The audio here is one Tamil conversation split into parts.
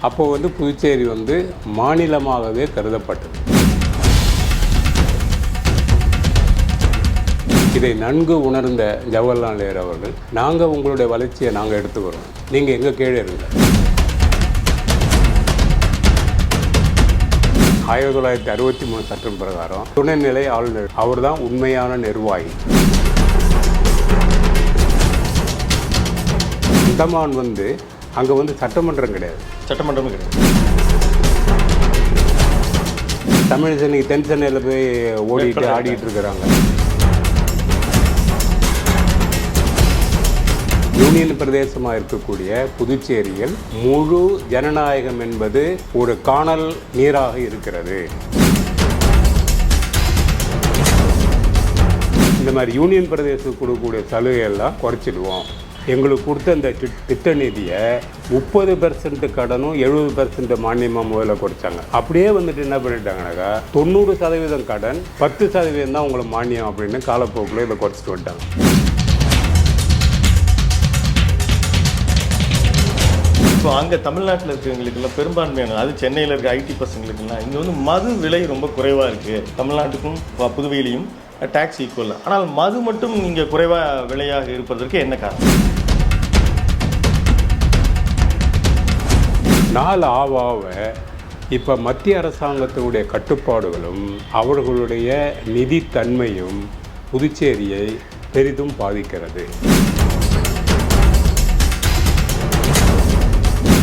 அப்போ புதுச்சேரி மாநிலமாகவே கருதப்பட்டது. இதை நன்கு உணர்ந்த ஜவஹர்லால் நேரு அவர்கள், நாங்கள் உங்களுடைய வளர்ச்சியை நாங்கள் எடுத்துக்கிறோம், நீங்கள் எங்கள் கீழே இருங்க. 1963 சட்டம் பிரகாரம் துணைநிலை ஆளுநர் அவர் தான் உண்மையான நிர்வாகி. அந்தமான் அங்கே சட்டமன்றம் கிடையாது, சட்டமன்றமும் கிடையாது. தமிழ் சென்னைக்கு தென் சென்னையில் போய் ஆடிட்டு இருக்கிறாங்க. யூனியன் பிரதேசமாக இருக்கக்கூடிய புதுச்சேரியில் முழு ஜனநாயகம் என்பது ஒரு காணல் நீராக இருக்கிறது. இந்த மாதிரி யூனியன் பிரதேசத்துக்கு கொடுக்கக்கூடிய சலுகையெல்லாம் குறைச்சிடுவோம். எங்களுக்கு கொடுத்த அந்த திட்ட நிதியை 30% கடனும் 70% மானியமாக முதல்ல குறைச்சாங்க. அப்படியே என்ன பண்ணிட்டாங்கனாக்கா 90% கடன், 10% தான் உங்களுக்கு மானியம் அப்படின்னு காலப்போக்கில் இதை குறைச்சிட்டு வந்துட்டாங்க. இப்போ அங்கே தமிழ்நாட்டில் இருக்கிறவங்களுக்கெல்லாம் பெரும்பான்மையான, அது சென்னையில் இருக்க ஐடி பசங்களுக்கெல்லாம் இங்கே மது விலை ரொம்ப குறைவாக இருக்குது. தமிழ்நாட்டுக்கும் புதுவையிலையும் டேக்ஸ் ஈக்குவல். ஆனால் மது மட்டும் இங்கே குறைவாக விலையாக இருப்பதற்கு என்ன காரணம்? நாள் ஆவாக இப்போ மத்திய அரசாங்கத்தினுடைய கட்டுப்பாடுகளும் அவர்களுடைய நிதித்தன்மையும் புதுச்சேரியை பெரிதும் பாதிக்கிறது.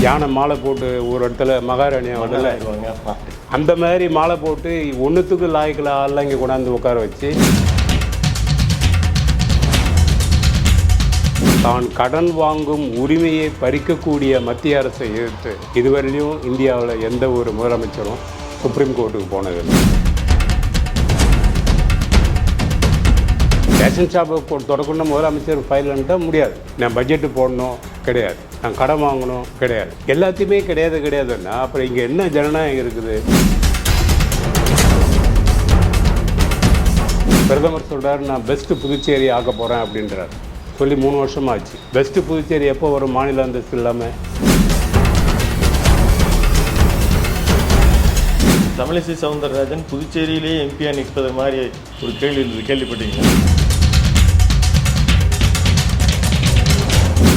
யானை மாலை போட்டு ஒரு இடத்துல மகாராணியாக அந்த மாதிரி மாலை போட்டு ஒன்றுத்துக்கு லாய்க்கில் ஆள்லாம் இங்கே கொண்டாந்து உட்கார வச்சு தான் கடன் வாங்கும் உரிமையை பறிக்கக்கூடிய மத்திய அரசை எதிர்த்து இதுவரையிலும் இந்தியாவில் எந்த ஒரு முதலமைச்சரும் சுப்ரீம் கோர்ட்டுக்கு போனதில்லை. ரேஷன் ஷாப்பை தொடக்கணும் முதலமைச்சர் ஃபைல்ன்ட்டா முடியாது. நான் பட்ஜெட்டு போடணும் கிடையாது, நான் கடன் வாங்கணும் கிடையாது, எல்லாத்தையுமே கிடையாதுன்னா அப்புறம் இங்கே என்ன ஜனநாயகம் இருக்குது? பிரதமர் சொல்கிறார், நான் பெஸ்ட்டு புதுச்சேரி ஆக்க போகிறேன் அப்படின்றார். சொல்லி 3 வருஷமாச்சு. பெஸ்ட்டு புதுச்சேரி எப்போ வரும் மாநில அந்தஸ்து இல்லாமல்? தமிழிசை சவுந்தரராஜன் புதுச்சேரியிலேயே எம்பியாக நிற்பது மாதிரி ஒரு கேள்விப்பட்டீங்க?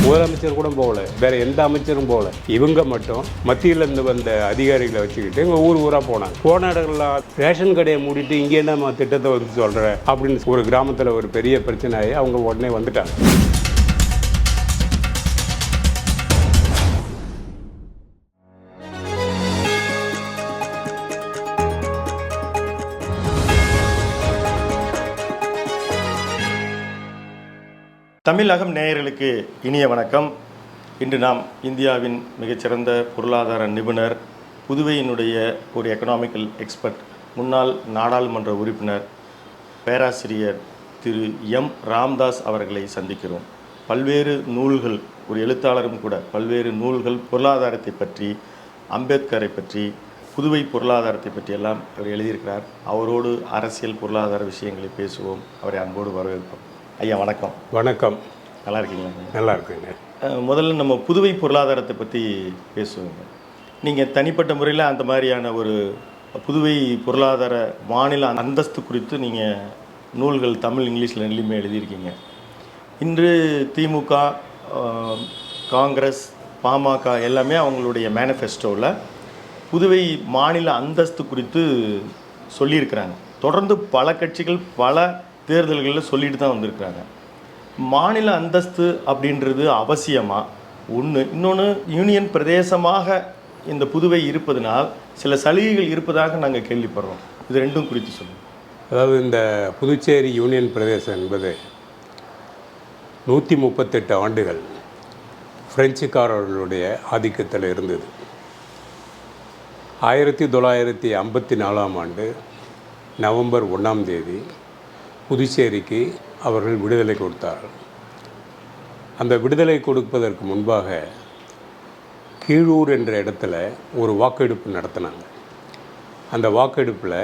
முதலமைச்சர் கூட போகல, வேறு எந்த அமைச்சரும் போகல. இவங்க மட்டும் மத்தியிலேருந்து வந்த அதிகாரிகளை வச்சுக்கிட்டு இங்கே ஊராக போனாங்க. போன இடங்கள்லாம் ரேஷன் கடையை மூடிட்டு இங்கே என்ன திட்டத்தை சொல்கிறேன் அப்படின்னு ஒரு கிராமத்தில் ஒரு பெரிய பிரச்சனையாகி அவங்க உடனே வந்துட்டாங்க. தமிழகம் நேயர்களுக்கு இனிய வணக்கம். இன்று நாம் இந்தியாவின் மிகச்சிறந்த பொருளாதார நிபுணர், புதுவையினுடைய ஒரு எக்கனாமிக்கல் எக்ஸ்பர்ட், முன்னாள் நாடாளுமன்ற உறுப்பினர் பேராசிரியர் திரு எம் ராம்தாஸ் அவர்களை சந்திக்கிறோம். பல்வேறு நூல்கள், ஒரு எழுத்தாளரும் கூட, பல்வேறு நூல்கள் பொருளாதாரத்தை பற்றி, அம்பேத்கரை பற்றி, புதுவை பொருளாதாரத்தை பற்றியெல்லாம் அவர் எழுதியிருக்கிறார். அவரோடு அரசியல் பொருளாதார விஷயங்களை பேசுவோம். அவரை அன்போடு வரவேற்போம். ஐயா வணக்கம். வணக்கம். நல்லா இருக்கீங்களா? நல்லா இருக்குங்க. முதல்ல நம்ம புதுவை பொருளாதாரத்தை பற்றி பேசுவோங்க. நீங்கள் தனிப்பட்ட முறையில் அந்த மாதிரியான ஒரு புதுவை பொருளாதார மாநில அந்தஸ்து குறித்து நீங்கள் நூல்கள் தமிழ், இங்கிலீஷில் ரெண்டுமே எழுதியிருக்கீங்க. இன்று திமுக, காங்கிரஸ், பாமக எல்லாமே அவங்களுடைய மேனிஃபெஸ்டோவில் புதுவை மாநில அந்தஸ்து குறித்து சொல்லியிருக்கிறாங்க. தொடர்ந்து பல கட்சிகள் பல தேர்தல்களில் சொல்லிட்டு தான் வந்திருக்கிறாங்க. மாநில அந்தஸ்து அப்படின்றது அவசியமாக ஒன்று. இன்னொன்று, யூனியன் பிரதேசமாக இந்த புதுவை இருப்பதனால் சில சலுகைகள் இருப்பதாக நாங்கள் கேள்விப்படுறோம். இது ரெண்டும் குறித்து சொல்லுங்கள். அதாவது இந்த புதுச்சேரி யூனியன் பிரதேசம் என்பது 138 ஆண்டுகள் பிரெஞ்சுக்காரர்களுடைய ஆதிக்கத்தில் இருந்தது. 1954ஆம் ஆண்டு நவம்பர் 1ஆம் தேதி புதுச்சேரிக்கு அவர்கள் விடுதலை கொடுத்தார்கள். அந்த விடுதலை கொடுப்பதற்கு முன்பாக கீழூர் என்ற இடத்துல ஒரு வாக்கெடுப்பு நடத்தினாங்க. அந்த வாக்கெடுப்பில்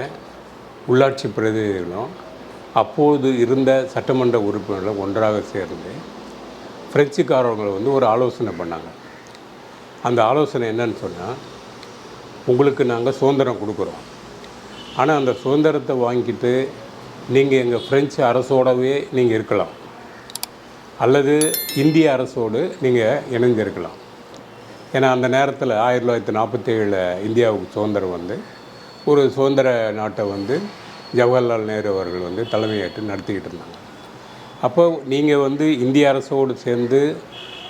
உள்ளாட்சி பிரதிநிதிகளும் அப்போது இருந்த சட்டமன்ற உறுப்பினர்களும் ஒன்றாக சேர்ந்து பிரெஞ்சுக்காரர்களை ஒரு ஆலோசனை பண்ணாங்க. அந்த ஆலோசனை என்னன்னு சொன்னால், உங்களுக்கு நாங்கள் சுதந்திரம் கொடுக்குறோம், ஆனால் அந்த சுதந்திரத்தை வாங்கிட்டு நீங்கள் எங்கள் ஃப்ரெஞ்சு அரசோடவே நீங்கள் இருக்கலாம், அல்லது இந்திய அரசோடு நீங்கள் இணைஞ்சிருக்கலாம். ஏன்னா அந்த நேரத்தில் 1947 இந்தியாவுக்கு சுதந்திரம் வந்து ஒரு சுதந்திர நாட்டை வந்து ஜவஹர்லால் நேரு அவர்கள் வந்து தலைமையேற்று நடத்திக்கிட்டு இருந்தாங்க. அப்போ நீங்கள் வந்து இந்திய அரசோடு சேர்ந்து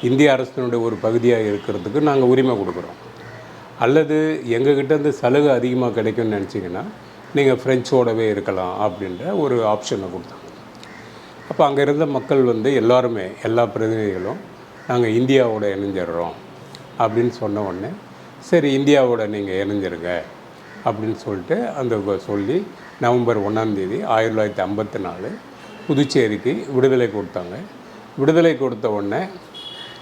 இந்திய அரசினுடைய ஒரு பகுதியாக இருக்கிறதுக்கு நாங்கள் உரிமை கொடுக்குறோம், அல்லது எங்ககிட்டேருந்து சலுகை அதிகமாக கிடைக்கும்னு நினச்சிங்கன்னா நீங்கள் ஃப்ரெஞ்சோடவே இருக்கலாம் அப்படின்ற ஒரு ஆப்ஷனை கொடுத்தாங்க. அப்போ அங்கே இருந்த மக்கள் வந்து எல்லாருமே, எல்லா பிரதிநிதிகளும் நாங்கள் இந்தியாவோட இணைஞ்சிடுறோம் அப்படின்னு சொன்ன உடனே, சரி இந்தியாவோட நீங்கள் இணைஞ்சிருங்க அப்படின்னு சொல்லிட்டு அந்த சொல்லி நவம்பர் 1ஆம் தேதி 1954 புதுச்சேரிக்கு விடுதலை கொடுத்தாங்க. விடுதலை கொடுத்த உடனே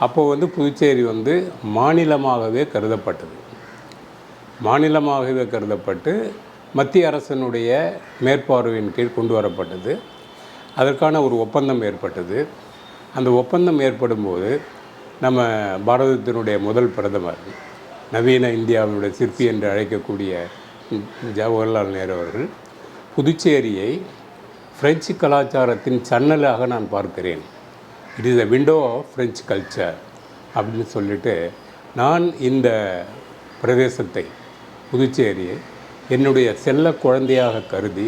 அப்போ வந்து புதுச்சேரி வந்து மாநிலமாகவே கருதப்பட்டது. மாநிலமாகவே கருதப்பட்டு மத்திய அரசினுடைய மேற்பார்வையின் கீழ் கொண்டு வரப்பட்டது. அதற்கான ஒரு ஒப்பந்தம் ஏற்பட்டது. அந்த ஒப்பந்தம் ஏற்படும்போது நம்ம பாரதத்தினுடைய முதல் பிரதமர், நவீன இந்தியாவினுடைய சிற்பி என்று அழைக்கக்கூடிய ஜவஹர்லால் நேரு அவர்கள், புதுச்சேரியை பிரெஞ்சு கலாச்சாரத்தின் சன்னலாக நான் பார்க்கிறேன், it is a window of French culture அப்படின்னு சொல்லிட்டு, நான் இந்த பிரதேசத்தை புதுச்சேரியை என்னுடைய செல்ல குழந்தையாக கருதி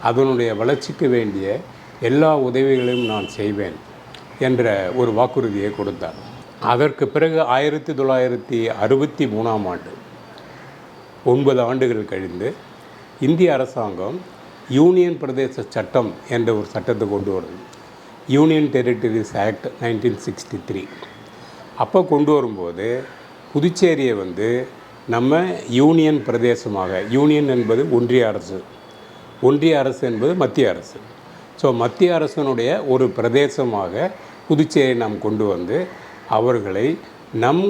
அதனுடைய வளர்ச்சிக்கு வேண்டிய எல்லா உதவிகளையும் நான் செய்வேன் என்ற ஒரு வாக்குறுதியை கொடுத்தார். அதற்கு பிறகு 1963ஆம் ஆண்டு 9 ஆண்டுகள் கழிந்து இந்திய அரசாங்கம் யூனியன் பிரதேச சட்டம் என்ற ஒரு சட்டத்தை கொண்டு வருது, யூனியன் டெரிட்டரிஸ் ஆக்ட் 1963. அப்போ கொண்டு வரும்போது புதுச்சேரியை வந்து நம்ம யூனியன் பிரதேசமாக, யூனியன் என்பது ஒன்றிய அரசு, ஒன்றிய அரசு என்பது மத்திய அரசு, ஸோ மத்திய அரசினுடைய ஒரு பிரதேசமாக புதுச்சேரியை நாம் கொண்டு வந்து அவர்களை நம்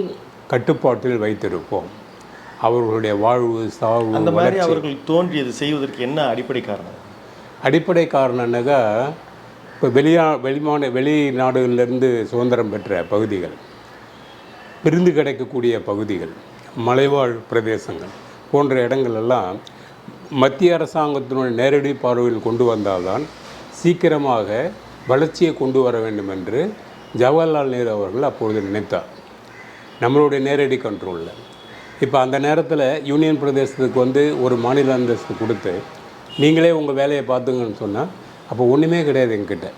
கட்டுப்பாட்டில் வைத்திருப்போம். அவர்களுடைய வாழ்வு சாவு அந்த மாதிரி அவர்கள் தோன்றியது செய்வதற்கு என்ன அடிப்படை காரணம்? அடிப்படை காரணம்னாக்கா, இப்போ வெளிநாடுகளிலிருந்து சுதந்திரம் பெற்ற பகுதிகள், பிரிந்து கிடைக்கக்கூடிய பகுதிகள், மலைவாழ் பிரதேசங்கள் போன்ற இடங்களெல்லாம் மத்திய அரசாங்கத்தினுடைய நேரடி பார்வையில் கொண்டு வந்தால்தான் சீக்கிரமாக வளர்ச்சியை கொண்டு வர வேண்டும் என்று ஜவஹர்லால் நேரு அவர்கள் அப்பொழுது நினைத்தார், நம்மளுடைய நேரடி கண்ட்ரோலில். இப்போ அந்த நேரத்தில் யூனியன் பிரதேசத்துக்கு வந்து ஒரு மாநில அந்தஸ்து கொடுத்து நீங்களே உங்கள் வேலையை பார்த்துங்கன்னு சொன்னால், அப்போ ஒன்றுமே கிடையாது எங்கிட்ட.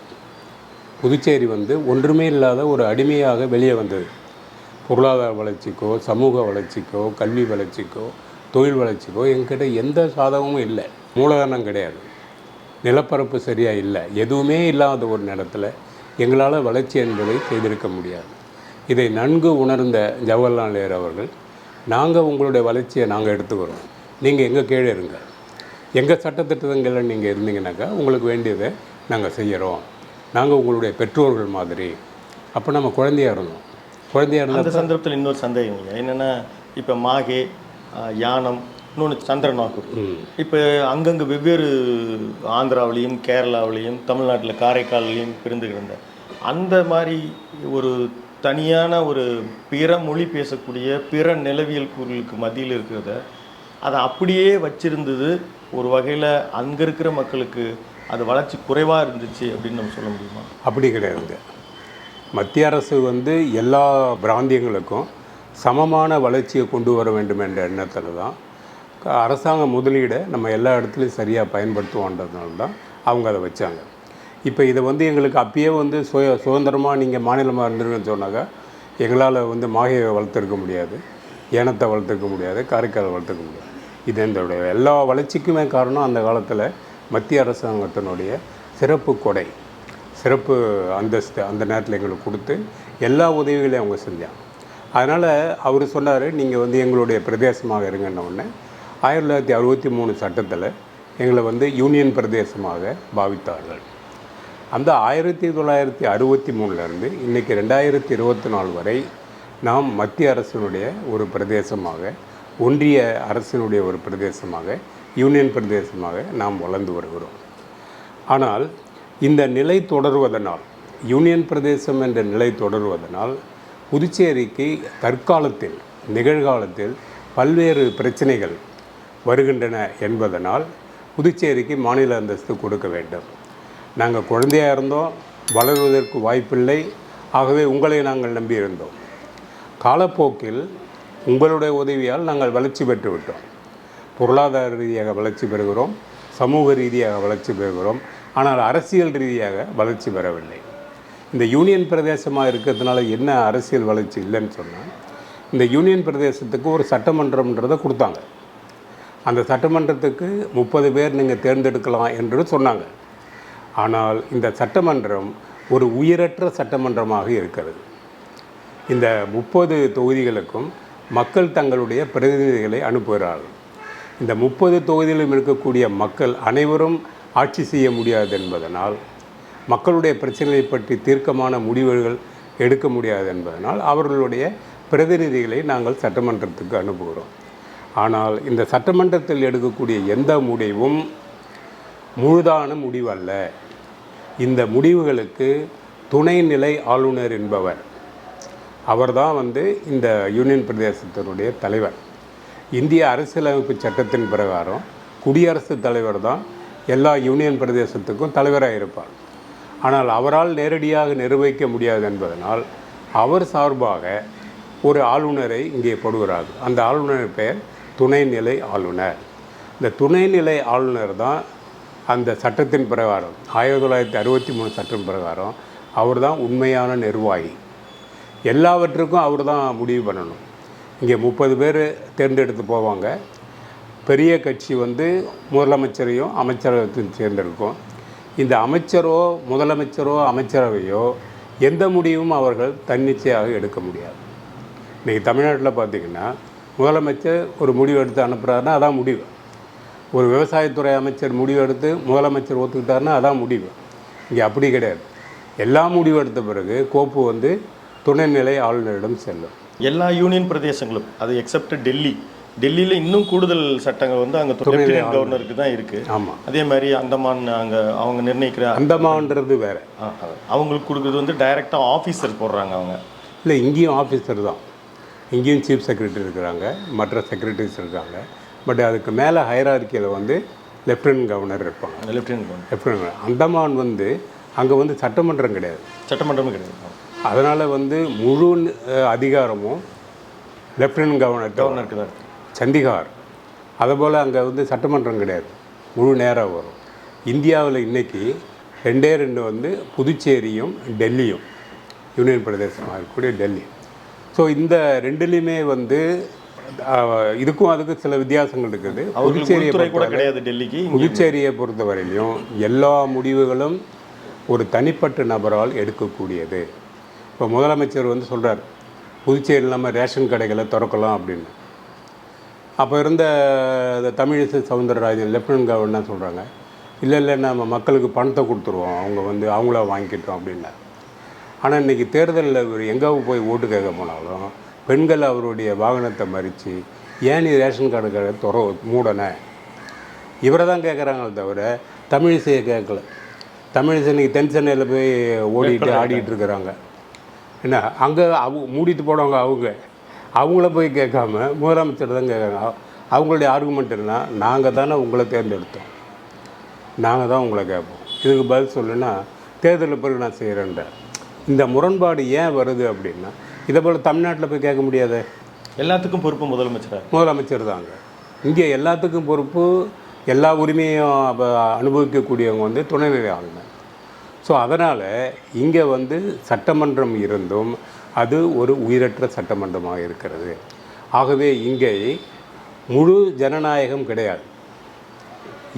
புதுச்சேரி வந்து ஒன்றுமே இல்லாத ஒரு அடிமையாக வெளியே வந்தது. பொருளாதார வளர்ச்சிக்கோ, சமூக வளர்ச்சிக்கோ, கல்வி வளர்ச்சிக்கோ, தொழில் வளர்ச்சிக்கோ எங்கிட்ட எந்த சாதகமும் இல்லை. மூலதனம் கிடையாது, நிலப்பரப்பு சரியாக இல்லை, எதுவுமே இல்லாத ஒரு நேரத்தில் எங்களால் வளர்ச்சி என்பதை செய்திருக்க முடியாது. இதை நன்கு உணர்ந்த ஜவஹர்லால் நேரு அவர்கள், நாங்கள் உங்களுடைய வளர்ச்சியை நாங்கள் எடுத்துக்கிறோம், நீங்கள் எங்கள் கீழே இருங்க, எங்கள் சட்டத்திட்டங்களில் நீங்கள் இருந்தீங்கன்னாக்கா உங்களுக்கு வேண்டியதை நாங்கள் செய்கிறோம், நாங்கள் உங்களுடைய பெற்றோர்கள் மாதிரி. அப்போ நம்ம குழந்தையாக இருந்தோம். குழந்தையாக இருந்த அந்த சந்தர்ப்பத்தில் இன்னொரு சந்தேகம் என்னென்னா, இப்போ மாகே, யானம், இன்னொன்று சந்திரநாக்கு, இப்போ அங்கங்கே வெவ்வேறு ஆந்திராவிலையும் கேரளாவிலையும் தமிழ்நாட்டில் காரைக்கால்லையும் பிரிந்து கிடந்த அந்த மாதிரி ஒரு தனியான ஒரு பிற மொழி பேசக்கூடிய பிற நிலவியல் கூறுகளுக்கு மத்தியில் இருக்கிறத அதை அப்படியே வச்சிருந்தது. ஒரு வகையில் அங்கே இருக்கிற மக்களுக்கு அது வளர்ச்சி குறைவாக இருந்துச்சு அப்படின்னு நம்ம சொல்ல முடியுமா? அப்படி கிடையாதுங்க. மத்திய அரசு வந்து எல்லா பிராந்தியங்களுக்கும் சமமான வளர்ச்சியை கொண்டு வர வேண்டும் என்ற எண்ணத்தில் தான் அரசாங்க முதலீடை நம்ம எல்லா இடத்துலையும் சரியாக பயன்படுத்துவோன்றதுனால தான் அவங்க அதை வச்சாங்க. இப்போ இதை வந்து எங்களுக்கு அப்பயே வந்து சுதந்திரமாக நீங்கள் மாநிலமாக இருந்துருன்னு சொன்னாக்கா எங்களால் வந்து மாகையை வளர்த்துருக்க முடியாது, ஏனத்தை வளர்த்துருக்க முடியாது, காரைக்காலை வளர்த்துக்க முடியாது. இது இதோடைய எல்லா வளர்ச்சிக்குமே காரணம் அந்த காலத்தில் மத்திய அரசாங்கத்தினுடைய சிறப்பு கொடை, சிறப்பு அந்தஸ்து அந்த நேரத்தில் எங்களுக்கு கொடுத்து எல்லா உதவிகளையும் அவங்க செஞ்சாங்க. அதனால் அவர் சொன்னார், நீங்கள் வந்து எங்களுடைய பிரதேசமாக இருங்கன்ன உடனே 1963 சட்டத்தில் எங்களை வந்து யூனியன் பிரதேசமாக பாவித்தார்கள். அந்த 1963 இன்றைக்கி 2024 வரை நாம் மத்திய அரசினுடைய ஒரு பிரதேசமாக, ஒன்றிய அரசினுடைய ஒரு பிரதேசமாக, யூனியன் பிரதேசமாக நாம் வளர்ந்து வருகிறோம். ஆனால் இந்த நிலை தொடர்வதனால், யூனியன் பிரதேசம் என்ற நிலை தொடர்வதனால் புதுச்சேரிக்கு தற்காலத்தில் நிகழ்காலத்தில் பல்வேறு பிரச்சனைகள் வருகின்றன என்பதனால் புதுச்சேரிக்கு மாநில அந்தஸ்து கொடுக்க வேண்டும். நாங்கள் குழந்தையாக இருந்தோம், வளருவதற்கு வாய்ப்பில்லை, ஆகவே உங்களை நாங்கள் நம்பியிருந்தோம். காலப்போக்கில் உங்களுடைய உதவியால் நாங்கள் வளர்ச்சி பெற்று விட்டோம். பொருளாதார ரீதியாக வளர்ச்சி பெறுகிறோம், சமூக ரீதியாக வளர்ச்சி பெறுகிறோம், ஆனால் அரசியல் ரீதியாக வளர்ச்சி பெறவில்லை. இந்த யூனியன் பிரதேசமாக இருக்கிறதுனால என்ன அரசியல் வளர்ச்சி இல்லைன்னு சொன்னால், இந்த யூனியன் பிரதேசத்துக்கு ஒரு சட்டமன்றம்ன்றதை கொடுத்தாங்க. அந்த சட்டமன்றத்துக்கு 30 பேர் நீங்கள் தேர்ந்தெடுக்கலாம் என்று சொன்னாங்க. ஆனால் இந்த சட்டமன்றம் ஒரு உயிரற்ற சட்டமன்றமாக இருக்கிறது. இந்த 30 தொகுதிகளுக்கும் மக்கள் தங்களுடைய பிரதிநிதிகளை அனுப்புகிறார்கள். இந்த 30 தொகுதியிலும் இருக்கக்கூடிய மக்கள் அனைவரும் ஆட்சி செய்ய முடியாது என்பதனால், மக்களுடைய பிரச்சனைகளை பற்றி தீர்க்கமான முடிவுகள் எடுக்க முடியாது என்பதனால் அவர்களுடைய பிரதிநிதிகளை நாங்கள் சட்டமன்றத்துக்கு அனுப்புகிறோம். ஆனால் இந்த சட்டமன்றத்தில் எடுக்கக்கூடிய எந்த முடிவும் முழுதான முடிவல்ல. இந்த முடிவுகளுக்கு துணைநிலை ஆளுநர் என்பவர், அவர்தான் இந்த யூனியன் பிரதேசத்தினுடைய தலைவர். இந்திய அரசியலமைப்பு சட்டத்தின் பிரகாரம் குடியரசுத் தலைவர் தான் எல்லா யூனியன் பிரதேசத்துக்கும் தலைவராக இருப்பார். ஆனால் அவரால் நேரடியாக நிர்வகிக்க முடியாது என்பதனால் அவர் சார்பாக ஒரு ஆளுநரை இங்கே போடுகிறார். அந்த ஆளுநர் பெயர் துணைநிலை ஆளுநர். இந்த துணைநிலை ஆளுநர் தான் அந்த சட்டத்தின் பிரகாரம் 1963 சட்டம் பிரகாரம் அவர் தான் உண்மையான நிர்வாகி. எல்லாவற்றுக்கும் அவர் தான் முடிவு பண்ணணும். இங்கே 30 பேர் தேர்ந்தெடுத்து போவாங்க. பெரிய கட்சி முதலமைச்சரையும் அமைச்சரவையும் தேர்ந்தெடுக்கும். இந்த அமைச்சரோ முதலமைச்சரோ அமைச்சரவையோ எந்த முடிவும் அவர்கள் தன்னிச்சையாக எடுக்க முடியாது. இன்றைக்கி தமிழ்நாட்டில் பார்த்திங்கன்னா முதலமைச்சர் ஒரு முடிவு எடுத்து அனுப்புகிறாருன்னா அதான் முடிவு. ஒரு விவசாயத்துறை அமைச்சர் முடிவு எடுத்து முதலமைச்சர் ஒத்துக்கிட்டாருன்னா அதான் முடிவு. இங்கே அப்படி கிடையாது. எல்லா முடிவு எடுத்த பிறகு கோப்பு துணைநிலை ஆளுநரிடம் செல்லும். எல்லா யூனியன் பிரதேசங்களும், அது எக்ஸப்ட் டெல்லியில் இன்னும் கூடுதல் சட்டங்கள் அங்கே லெப்டினன்ட் கவர்னருக்கு தான் இருக்குது. ஆமாம். அதே மாதிரி அந்தமான் அங்கே அவங்க நிர்ணயிக்கிற அந்தமான்றது வேறு. அவங்களுக்கு கொடுக்குறது டைரெக்டாக ஆஃபீஸர் போடுறாங்க. அவங்க இல்லை, இங்கேயும் ஆஃபீஸர் தான். இங்கேயும் சீஃப் செக்ரட்டரி இருக்கிறாங்க, மற்ற செக்ரட்டரிஸ் இருக்காங்க. பட் அதுக்கு மேலே ஹைரார்க்கியில் லெப்டினன்ட் கவர்னர் இருப்பாங்க. லெப்டினன்ட் அந்தமான் அங்கே சட்டமன்றம் கிடையாது. சட்டமன்றமும் கிடையாது. அதனால் முழு அதிகாரமும் லெப்டினன்ட் கவர்னருக்கு தான். சண்டிகார் அதுபோல் அங்கே சட்டமன்றம் கிடையாது, முழு நேரம் வரும். இந்தியாவில் இன்றைக்கி 2 புதுச்சேரியும் டெல்லியும், யூனியன் பிரதேசமாக இருக்கக்கூடிய டெல்லி. ஸோ இந்த ரெண்டுலேயுமே இதுக்கும் அதுக்கு சில வித்தியாசங்கள் இருக்குது. புதுச்சேரியை பொறுத்தவரையிலையும் எல்லா முடிவுகளும் ஒரு தனிப்பட்ட நபரால் எடுக்கக்கூடியது. இப்போ முதலமைச்சர் சொல்கிறார் புதுச்சேரியில் நம்ம ரேஷன் கடைகளை திறக்கலாம் அப்படின்னு. அப்போ இருந்த தமிழிசை சவுந்தரராஜன் லெப்டினன்ட் கவர்னர் சொல்கிறாங்க, இல்லை நம்ம மக்களுக்கு பணத்தை கொடுத்துருவோம், அவங்க அவங்கள வாங்கிக்கிட்டோம் அப்படின்னா. ஆனால் இன்றைக்கி தேர்தலில் இவர் எங்கே போய் ஓட்டு கேட்க போனாலும் பெண்கள் அவருடைய வாகனத்தை மறித்து ஏன் நீ ரேஷன் கடை மூடன இவரை தான் கேட்குறாங்களே தவிர தமிழிசையை கேட்கல. தமிழிசை இன்றைக்கி தென் சென்னையில் போய் ஓடிட்டு ஆடிக்கிட்டு இருக்கிறாங்க. என்ன அங்கே மூடிட்டு போனவங்க அவங்கள போய் கேட்காம முதலமைச்சர் தான் கேட்குறாங்க. அவங்களுடைய ஆர்குமெண்ட் என்ன, நாங்கள் தானே உங்களை தேர்ந்தெடுத்தோம், நாங்கள் தான் உங்களை கேட்போம், இதுக்கு பதில் சொல்லுன்னா தேர்தலில் பிறகு நான் செய்கிறேன்ற இந்த முரண்பாடு ஏன் வருது அப்படின்னா, இதை போல் தமிழ்நாட்டில் போய் கேட்க முடியாது. எல்லாத்துக்கும் பொறுப்பு முதலமைச்சர் தாங்க. இங்கே எல்லாத்துக்கும் பொறுப்பு, எல்லா உரிமையும் அனுபவிக்கக்கூடியவங்க துணைநிலை ஆளுநர். ஸோ அதனால் இங்கே சட்டமன்றம் இருந்தும் அது ஒரு உயிரற்ற சட்டமன்றமாக இருக்கிறது. ஆகவே இங்கே முழு ஜனநாயகம் கிடையாது.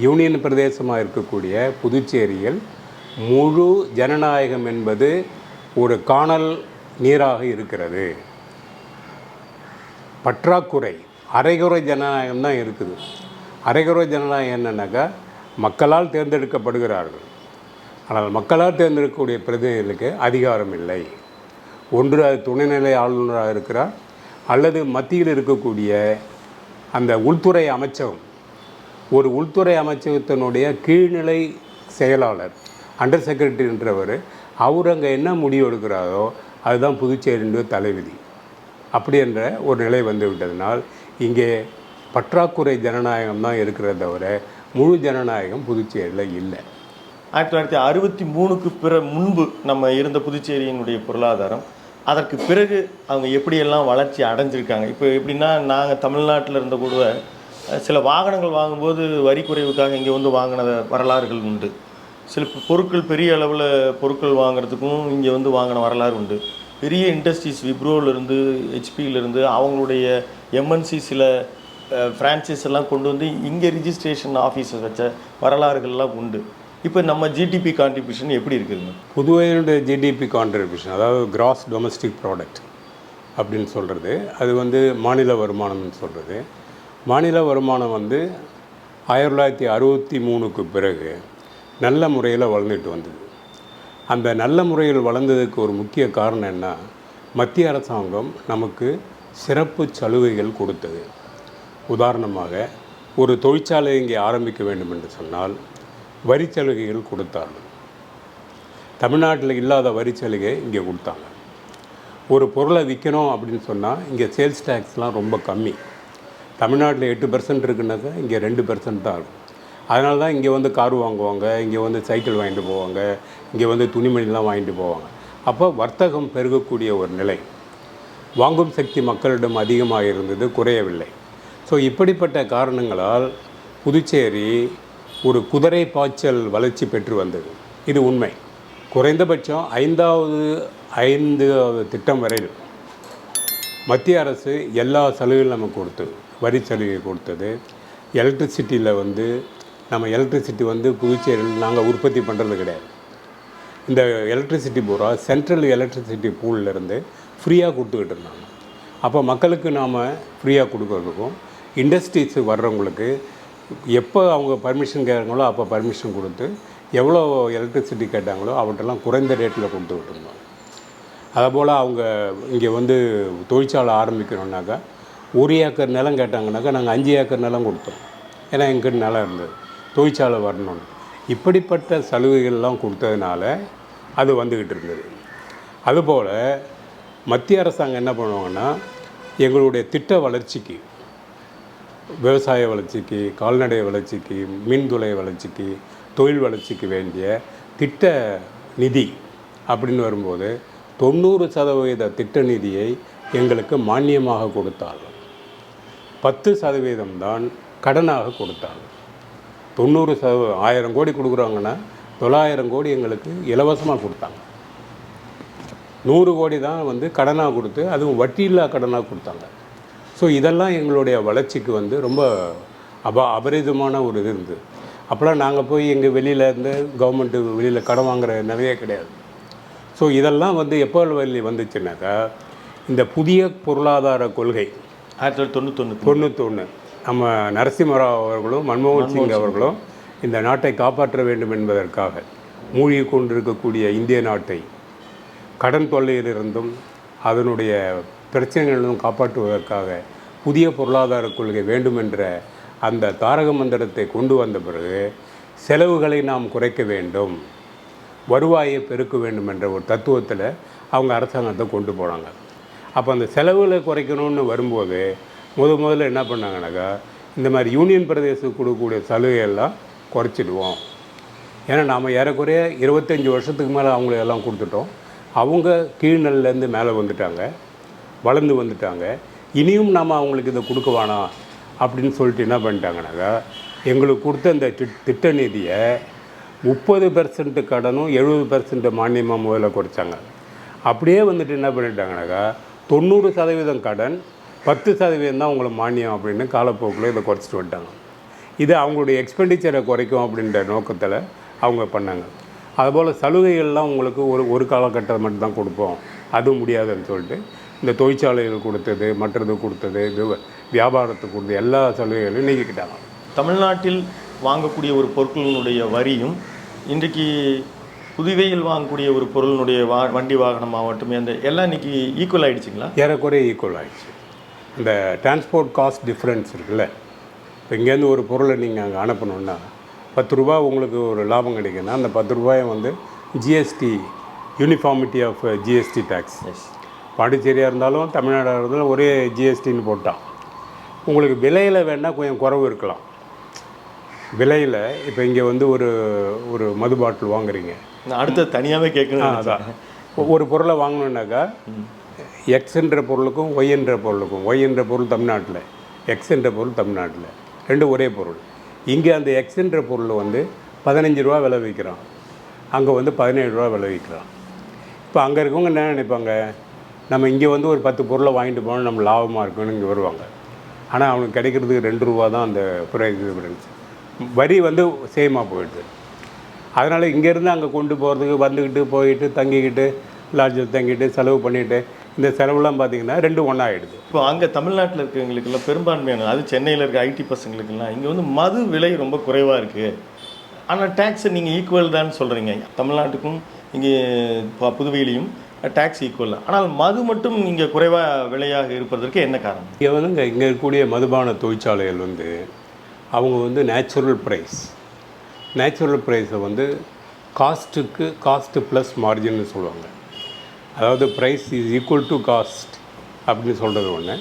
யூனியன் பிரதேசமாக இருக்கக்கூடிய புதுச்சேரியில் முழு ஜனநாயகம் என்பது ஒரு காணல் நீராக இருக்கிறது. பற்றாக்குறை, அரைகுறை ஜனநாயகம் தான் இருக்குது. அரைகுறை ஜனநாயகம் என்னன்னாக்கா, மக்களால் தேர்ந்தெடுக்கப்படுகிறார்கள், ஆனால் மக்களால் தேர்ந்தெடுக்கக்கூடிய பிரதிநிதிகளுக்கு அதிகாரம் இல்லை. ஒன்று அது துணைநிலை ஆளுநராக இருக்கிறார், அல்லது மத்தியில் இருக்கக்கூடிய அந்த உள்துறை அமைச்சகம், ஒரு உள்துறை அமைச்சகத்தினுடைய கீழ்நிலை செயலாளர் அண்டர் செக்ரட்டரின்றவர், அவர் அங்கே என்ன முடிவு எடுக்கிறாரோ அதுதான் புதுச்சேரியுடைய தலைவிதி. அப்படி என்ற ஒரு நிலை வந்து விட்டதனால் இங்கே பற்றாக்குறை ஜனநாயகம் தான் இருக்கிறத தவிர முழு ஜனநாயகம் புதுச்சேரியில் இல்லை. 1963க்கு முன்பு நம்ம இருந்த புதுச்சேரியினுடைய பொருளாதாரம், அதற்கு பிறகு அவங்க எப்படியெல்லாம் வளர்ச்சி அடைஞ்சிருக்காங்க. இப்போ எப்படின்னா, நாங்கள் தமிழ்நாட்டில் இருந்த கூட சில வாகனங்கள் வாங்கும்போது வரி குறைவுக்காக இங்கே வந்து வாங்கின வரலாறுகள் உண்டு. சில பொருட்கள் பெரிய அளவில் பொருட்கள் வாங்குறதுக்கும் இங்கே வந்து வாங்கின வரலாறு உண்டு. பெரிய இண்டஸ்ட்ரீஸ் விப்ரோவிலேருந்து ஹெச்பியிலேருந்து அவங்களுடைய எம்என்சி சில ஃப்ரான்ச்சைஸ் எல்லாம் கொண்டு வந்து இங்கே ரிஜிஸ்ட்ரேஷன் ஆஃபீஸஸ் வச்ச வரலாறுகள்லாம் உண்டு. இப்போ நம்ம ஜிடிபி கான்ட்ரிபியூஷன் எப்படி இருக்குதுங்க? புதுவையினுடைய ஜிடிபி கான்ட்ரிபியூஷன், அதாவது கிராஸ் டொமஸ்டிக் ப்ராடக்ட் அப்படின்னு சொல்கிறது, அது வந்து மாநில வருமானம்னு சொல்கிறது. மாநில வருமானம் வந்து 1963க்கு பிறகு நல்ல முறையில் வளர்ந்துட்டு வந்தது. அந்த நல்ல முறையில் வளர்ந்ததுக்கு ஒரு முக்கிய காரணம் என்ன, மத்திய அரசாங்கம் நமக்கு சிறப்பு சலுகைகள் கொடுத்தது. உதாரணமாக, ஒரு தொழிற்சாலை இங்கே ஆரம்பிக்க வேண்டும் என்று சொன்னால் வரி சலுகைகள் கொடுத்தார்கள். தமிழ்நாட்டில் இல்லாத வரி சலுகை இங்கே கொடுத்தாங்க. ஒரு பொருளை விற்கணும் அப்படின்னு சொன்னால் இங்கே சேல்ஸ் டேக்ஸ்லாம் ரொம்ப கம்மி. தமிழ்நாட்டில் 8% இருக்குன்னாக்கா இங்கே 2% தான் இருக்கும். அதனால தான் இங்கே வந்து கார் வாங்குவாங்க, இங்கே வந்து சைக்கிள் வாங்கிட்டு போவாங்க, இங்கே வந்து துணிமணிலாம் வாங்கிட்டு போவாங்க. அப்போ வர்த்தகம் பெருகக்கூடிய ஒரு நிலை, வாங்கும் சக்தி மக்களிடம் அதிகமாக இருந்தது, குறையவில்லை. ஸோ இப்படிப்பட்ட காரணங்களால் புதுச்சேரி ஒரு குதிரை பாய்ச்சல் வளர்ச்சி பெற்று வந்தது. இது உண்மை. குறைந்தபட்சம் 5வது திட்டம் வரையில் மத்திய அரசு எல்லா சலுகைகளும் நமக்கு கொடுத்தது. வரி சலுகை கொடுத்தது. எலக்ட்ரிசிட்டியில் வந்து நம்ம எலக்ட்ரிசிட்டி வந்து புதுச்சேரியில் நாங்கள் உற்பத்தி பண்ணுறது கிடையாது. இந்த எலக்ட்ரிசிட்டி பூரா சென்ட்ரல் எலக்ட்ரிசிட்டி பூல்லேருந்து ஃப்ரீயாக கொடுத்துக்கிட்டு இருந்தாங்க. அப்போ மக்களுக்கு நாம் ஃப்ரீயாக கொடுக்கறதுக்கும், இண்டஸ்ட்ரீஸு வர்றவங்களுக்கு எப்போ அவங்க பர்மிஷன் கேட்குறாங்களோ அப்போ பர்மிஷன் கொடுத்து, எவ்வளோ எலக்ட்ரிசிட்டி கேட்டாங்களோ அவற்றெல்லாம் குறைந்த ரேட்டில் கொடுத்துக்கிட்டு இருந்தோம். அதுபோல் அவங்க இங்கே வந்து தொழிற்சாலை ஆரம்பிக்கணுன்னாக்கா 1 ஏக்கர் நிலம் கேட்டாங்கனாக்கா நாங்கள் 5 ஏக்கர் நிலம் கொடுத்தோம். ஏன்னா எங்கிட்ட நிலம் இருந்தது, தொழிற்சாலை வரணும்னு. இப்படிப்பட்ட சலுகைகள்லாம் கொடுத்ததுனால அது வந்துக்கிட்டு இருந்தது. அதுபோல் மத்திய அரசாங்கம் என்ன பண்ணுவாங்கன்னா, எங்களுடைய திட்ட வளர்ச்சிக்கு, விவசாய வளர்ச்சிக்கு, கால்நடை வளர்ச்சிக்கு, மின்துறை வளர்ச்சிக்கு, தொழில் வளர்ச்சிக்கு வேண்டிய திட்ட நிதி அப்படின்னு வரும்போது 90% திட்ட நிதியை எங்களுக்கு மானியமாக கொடுத்தார்கள். 10% தான் கடனாக கொடுத்தார்கள். 90%, 1000 கோடி கொடுக்குறாங்கன்னா 900 கோடி எங்களுக்கு இலவசமாக கொடுத்தாங்க. 100 கோடி தான் வந்து கடனாக கொடுத்து, அதுவும் வட்டியில்லா கடனாக கொடுத்தாங்க. ஸோ இதெல்லாம் எங்களுடைய வளர்ச்சிக்கு வந்து ரொம்ப அபரிதமான ஒரு இது இருந்தது. அப்போலாம் நாங்கள் போய் எங்கள் வெளியிலேருந்து கவர்மெண்ட்டு வெளியில் கடன் வாங்குகிற நிறைய கிடையாது. ஸோ இதெல்லாம் வந்து எப்போ வந்துச்சுனாக்கா, இந்த புதிய பொருளாதார கொள்கை 1991 நம்ம நரசிம்மராவ் அவர்களும் மன்மோகன் சிங் அவர்களும் இந்த நாட்டை காப்பாற்ற வேண்டும் என்பதற்காக மூழ்கி கொண்டிருக்கக்கூடிய இந்திய நாட்டை கடன் தொல்லையிலிருந்தும் அதனுடைய பிரச்சனைகளிலும் காப்பாற்றுவதற்காக புதிய பொருளாதார கொள்கை வேண்டும் என்ற அந்த தாரக மந்திரத்தை கொண்டு வந்த பிறகு செலவுகளை நாம் குறைக்க வேண்டும், வருவாயை பெருக்க வேண்டும் என்ற ஒரு தத்துவத்தில் அவங்க அரசாங்கத்தை கொண்டு போனாங்க. அப்போ அந்த செலவுகளை குறைக்கணும்னு வரும்போது முதல்ல என்ன பண்ணாங்கனாக்கா, இந்த மாதிரி யூனியன் பிரதேசத்துக்கு கொடுக்கக்கூடிய சலுகையெல்லாம் குறைச்சிடுவோம். ஏன்னா நாம் ஏறக்குறைய 25 வருஷத்துக்கு மேலே அவங்களெல்லாம் கொடுத்துட்டோம். அவங்க கீழ்நிலையிலேருந்து மேலே வந்துட்டாங்க, வளர்ந்து வந்துட்டாங்க. இனியும் நாம் அவங்களுக்கு இதை கொடுக்க வேணாம் அப்படின்னு சொல்லிட்டு என்ன பண்ணிட்டாங்கனாக்கா, எங்களுக்கு கொடுத்த இந்த திட்ட நிதியை 30% கடனும் 70% மானியமாக முதல்ல குறைச்சாங்க. அப்படியே வந்துட்டு என்ன பண்ணிட்டாங்கனாக்கா, 90% கடன், 10% தான் உங்களுக்கு மானியம் அப்படின்னு காலப்போக்கில் இதை குறைச்சிட்டு வந்துட்டாங்க. இது அவங்களுடைய எக்ஸ்பெண்டிச்சரை குறைக்கும் அப்படின்ற நோக்கத்தில் அவங்க பண்ணாங்க. அதுபோல் சலுகைகள்லாம் உங்களுக்கு ஒரு காலகட்டம் மட்டும்தான் கொடுப்போம், அதுவும் முடியாதுன்னு சொல்லிட்டு இந்த தொழிற்சாலைகள் கொடுத்தது, மற்றது கொடுத்தது, வியாபாரத்துக்கு கொடுத்தது, எல்லா சலுகைகளையும் நீக்கிக்கிட்டாங்க. தமிழ்நாட்டில் வாங்கக்கூடிய ஒரு பொருட்களினுடைய வரியும் இன்றைக்கு புதுவையில் வாங்கக்கூடிய ஒரு பொருளினுடைய வண்டி வாகனம் ஆகட்டும், அந்த எல்லாம் இன்றைக்கி ஈக்குவல் ஆகிடுச்சிங்களா? ஏறக்குறைய ஈக்குவல் ஆகிடுச்சு. இந்த டிரான்ஸ்போர்ட் காஸ்ட் டிஃப்ரென்ஸ் இருக்குல்ல, இப்போ இங்கேருந்து ஒரு பொருளை நீங்கள் அங்கே அனுப்பணுன்னா 10 ரூபா உங்களுக்கு ஒரு லாபம் கிடைக்குன்னா, அந்த 10 ரூபாயை வந்து GST, uniformity of GST tax, பாண்டிச்சேரியாக இருந்தாலும் தமிழ்நாடாக இருந்தாலும் ஒரே ஜிஎஸ்டின்னு போட்டான். உங்களுக்கு விலையில் வேணால் கொஞ்சம் குறவு இருக்கலாம். விலையில் இப்போ இங்கே வந்து ஒரு ஒரு மது பாட்டில் வாங்குறீங்க, நான் அடுத்த தனியாகவே கேட்கணும். அதான் ஒரு பொருளை வாங்கணுன்னாக்கா எக்ஸ்ன்ற பொருளுக்கும் ஒய்ன்ற பொருளுக்கும், ஒய்ன்ற பொருள் தமிழ்நாட்டில், எக்ஸ்ன்ற பொருள் தமிழ்நாட்டில், ரெண்டும் ஒரே பொருள். இங்கே அந்த எக்ஸ்ன்ற பொருள் வந்து 15 ரூபா விலை விற்கிறான், அங்கே வந்து 17 ரூபா விலை விற்கிறான். இப்போ அங்கே இருக்கவங்க என்ன நினைப்பாங்க, நம்ம இங்கே வந்து ஒரு 10 பொருளை வாங்கிட்டு போனால் நம்ம லாபமாக இருக்குன்னு இங்கே வருவாங்க. ஆனால் அவனுக்கு கிடைக்கிறதுக்கு 2 ரூபா தான் அந்த ப்ரைஸ் டிஃபரன்ஸ். வரி வந்து சேமாக போயிடுது. அதனால் இங்கேருந்து அங்கே கொண்டு போகிறதுக்கு வந்துக்கிட்டு போயிட்டு தங்கிக்கிட்டு லாட்ஜில் தங்கிட்டு செலவு பண்ணிவிட்டு இந்த செலவுலாம் பார்த்திங்கன்னா 2 ஒன்றா ஆகிடுது. இப்போ அங்கே தமிழ்நாட்டில் இருக்கிறவங்களுக்கெல்லாம் பெரும்பான்மையான, அது சென்னையில் இருக்க ஐடி பசங்களுக்கெல்லாம் இங்கே வந்து மது விலை ரொம்ப குறைவாக இருக்குது, ஆனால் டேக்ஸை நீங்கள் ஈக்குவல் தான் சொல்கிறீங்க. தமிழ்நாட்டுக்கும் இங்கே புதுவையிலையும் டேக்ஸ் ஈக்குவல், ஆனால் மது மட்டும் இங்கே குறைவாக விலையாக இருப்பதற்கு என்ன காரணம்? இங்கே வந்து இங்கே இருக்கக்கூடிய மதுபான தொழிற்சாலைகள் வந்து அவங்க வந்து நேச்சுரல் ப்ரைஸை வந்து காஸ்ட்டுக்கு காஸ்ட்டு ப்ளஸ் மார்ஜின்னு சொல்லுவாங்க. அதாவது price is equal to cost அப்படின்னு சொல்கிறது ஒன்று,